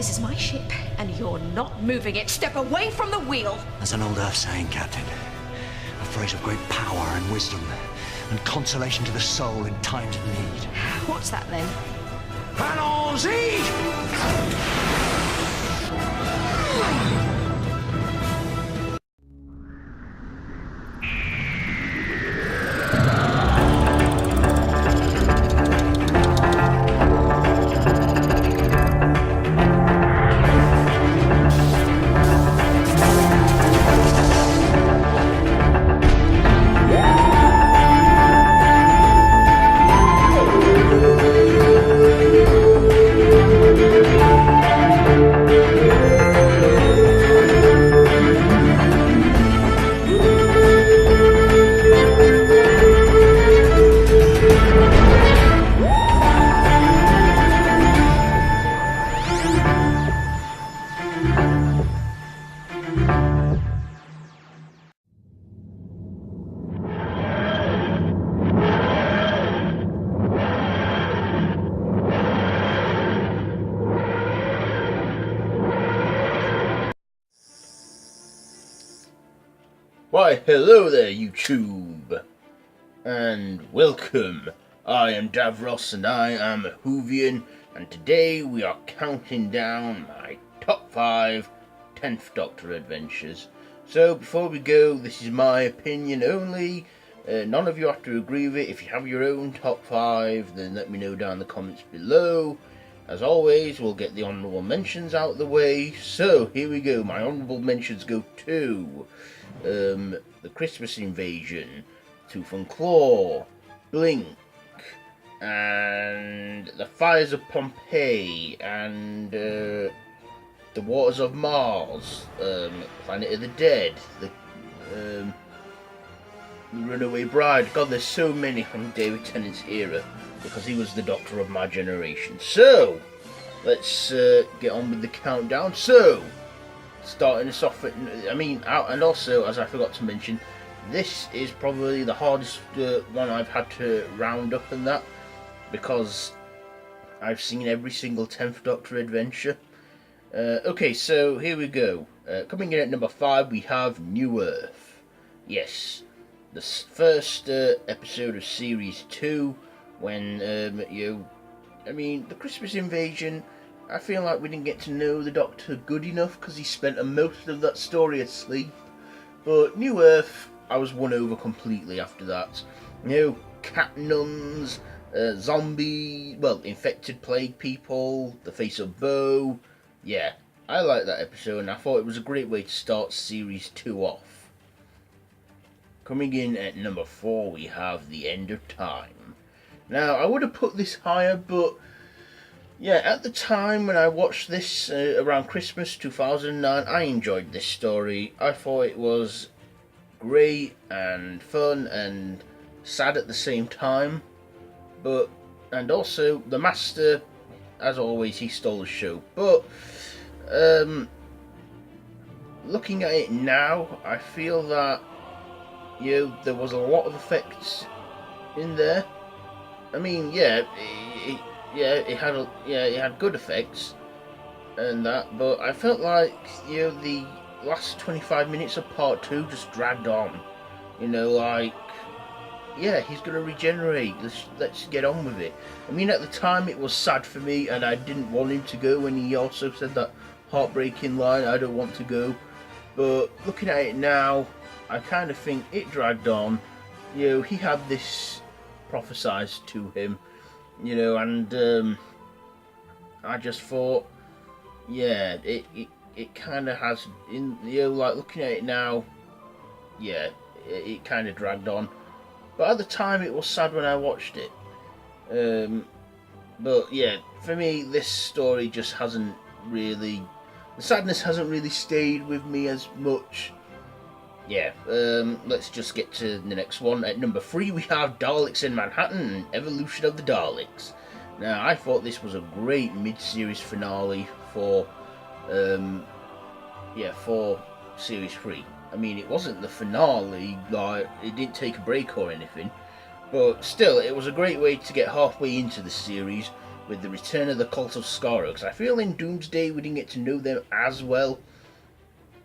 This is my ship, and you're not moving it. Step away from the wheel! That's an old Earth saying, Captain. A phrase of great power and wisdom, and consolation to the soul in times of need. What's that, then? Allons-y! Why, hello there, YouTube, and welcome. I am Davros, and I am a Whovian, and today we are counting down my top 5 10th Doctor adventures. So, before we go, this is my opinion only. None of you have to agree with it. If you have your own top 5, then let me know down in the comments below. As always, we'll get the honourable mentions out of the way. So, here we go. My honourable mentions go to the Christmas Invasion, Tooth and Claw, Blink, and the Fires of Pompeii, and the Waters of Mars, Planet of the Dead, the Runaway Bride. God, there's so many from David Tennant's era, because he was the Doctor of my generation. So, let's get on with the countdown. So, starting us off at, and also, as I forgot to mention, this is probably the hardest one I've had to round up and that, because I've seen every single 10th Doctor adventure. Okay, so here we go. Coming in at number 5, we have New Earth. Yes, the first episode of Series 2, when, the Christmas Invasion, I feel like we didn't get to know the Doctor good enough because he spent most of that story asleep. But New Earth, I was won over completely after that. Cat nuns, infected plague people, the face of Bo. Yeah, I like that episode, and I thought it was a great way to start Series 2 off. Coming in at number 4, we have The End of Time. Now, I would have put this higher, but yeah, at the time when I watched this around Christmas 2009, I enjoyed this story. I thought it was great and fun and sad at the same time. And also, the Master, as always, he stole the show. But, looking at it now, I feel that, there was a lot of effects in there. It had good effects and that, but I felt like, the last 25 minutes of part 2 just dragged on. He's gonna regenerate, let's get on with it. At the time it was sad for me, and I didn't want him to go, and he also said that heartbreaking line, I don't want to go. But looking at it now, I kind of think it dragged on. He had this prophesied to him, and I just thought, it kind of has, looking at it now, it kind of dragged on. But at the time, it was sad when I watched it. But yeah, for me, this story just hasn't really, the sadness hasn't really stayed with me as much. Yeah, let's just get to the next one. At number 3, we have Daleks in Manhattan, Evolution of the Daleks. Now, I thought this was a great mid-series finale for Series 3. It wasn't the finale, like, it didn't take a break or anything, but still, it was a great way to get halfway into the series with the return of the Cult of Skaro, because I feel in Doomsday we didn't get to know them as well.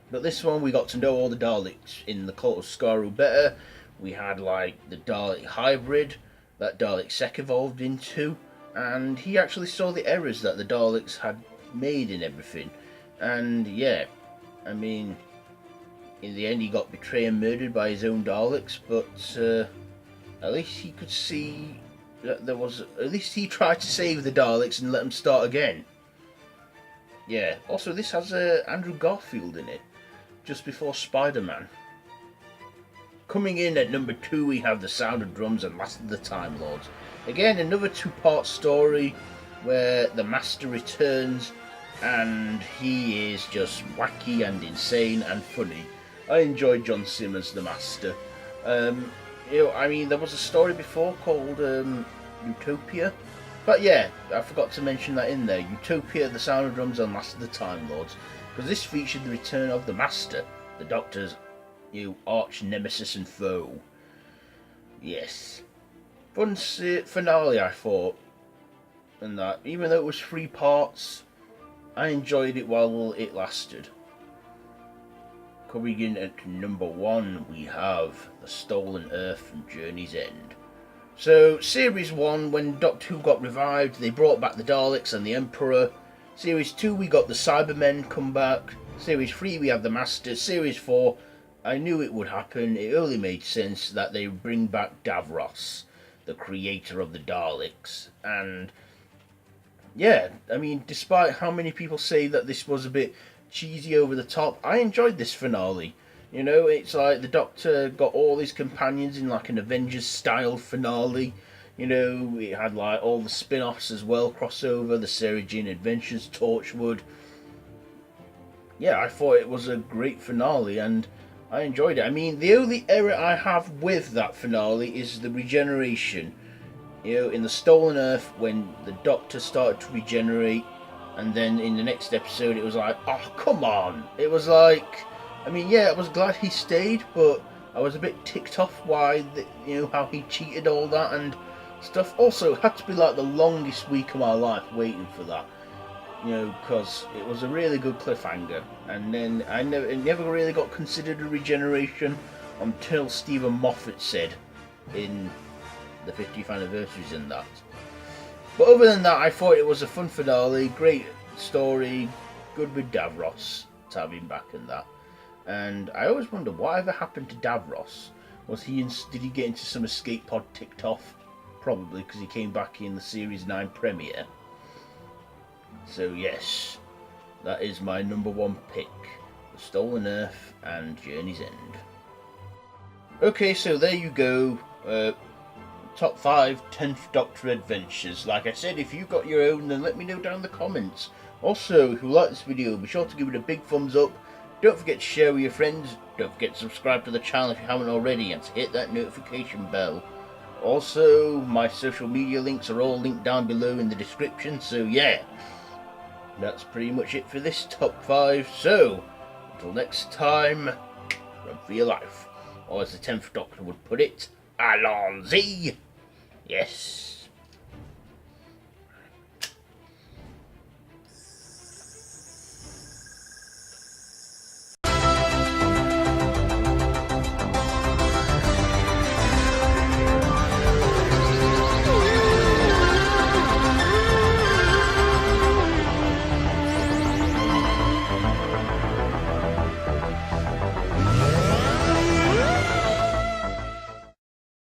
But this one we got to know all the Daleks in the Cult of Skaro better. We had like the Dalek hybrid that Dalek Sec evolved into, and he actually saw the errors that the Daleks had made in everything. And yeah, I mean, in the end he got betrayed and murdered by his own Daleks, but at least he could see that there was, at least he tried to save the Daleks and let them start again. Yeah, also this has Andrew Garfield in it, just before Spider-Man. Coming in at number 2 we have The Sound of Drums and Last of the Time Lords. Again, another 2-part story where the Master returns and he is just wacky and insane and funny. I enjoyed John Simmons, the Master. I mean, there was a story before called Utopia. But yeah, I forgot to mention that in there. Utopia, The Sound of Drums and Last of the Time Lords. Because this featured the return of the Master, the Doctor's arch nemesis and foe. Yes. Fun finale, I thought. And that, even though it was 3 parts, I enjoyed it while it lasted. Coming in at number 1, we have The Stolen Earth from Journey's End. So, Series 1, when Doctor Who got revived, they brought back the Daleks and the Emperor. Series 2, we got the Cybermen come back. Series 3, we have the Master. Series 4, I knew it would happen. It only made sense that they bring back Davros, the creator of the Daleks. And yeah, I mean, despite how many people say that this was a bit cheesy over the top, I enjoyed this finale. You know, it's like the Doctor got all his companions in like an Avengers style finale. You know, it had like all the spin-offs as well, crossover, the Sarah Jane Adventures, Torchwood. Yeah, I thought it was a great finale and I enjoyed it. I mean, the only error I have with that finale is the regeneration. You know, in The Stolen Earth, when the Doctor started to regenerate, and then in the next episode it was like, oh, come on. It was like, I mean, yeah, I was glad he stayed, but I was a bit ticked off why, how he cheated all that and stuff. Also, it had to be like the longest week of my life waiting for that. You know, because it was a really good cliffhanger, and then it never really got considered a regeneration until Stephen Moffat said in the 50th anniversaries and that. But other than that, I thought it was a fun finale, great story, good with Davros to have him back and that. And I always wonder whatever happened to Davros. Did he get into some escape pod ticked off? Probably, because he came back in the Series 9 premiere. So yes, that is my number 1 pick, The Stolen Earth and Journey's End. Okay, so there you go, top 5 10th Doctor adventures. Like I said, if you've got your own, then let me know down in the comments. Also, if you like this video, be sure to give it a big thumbs up. Don't forget to share with your friends. Don't forget to subscribe to the channel if you haven't already, and to hit that notification bell. Also, my social media links are all linked down below in the description, so yeah. That's pretty much it for this top 5, so until next time, run for your life. Or as the 10th Doctor would put it, Allons-y! Yes.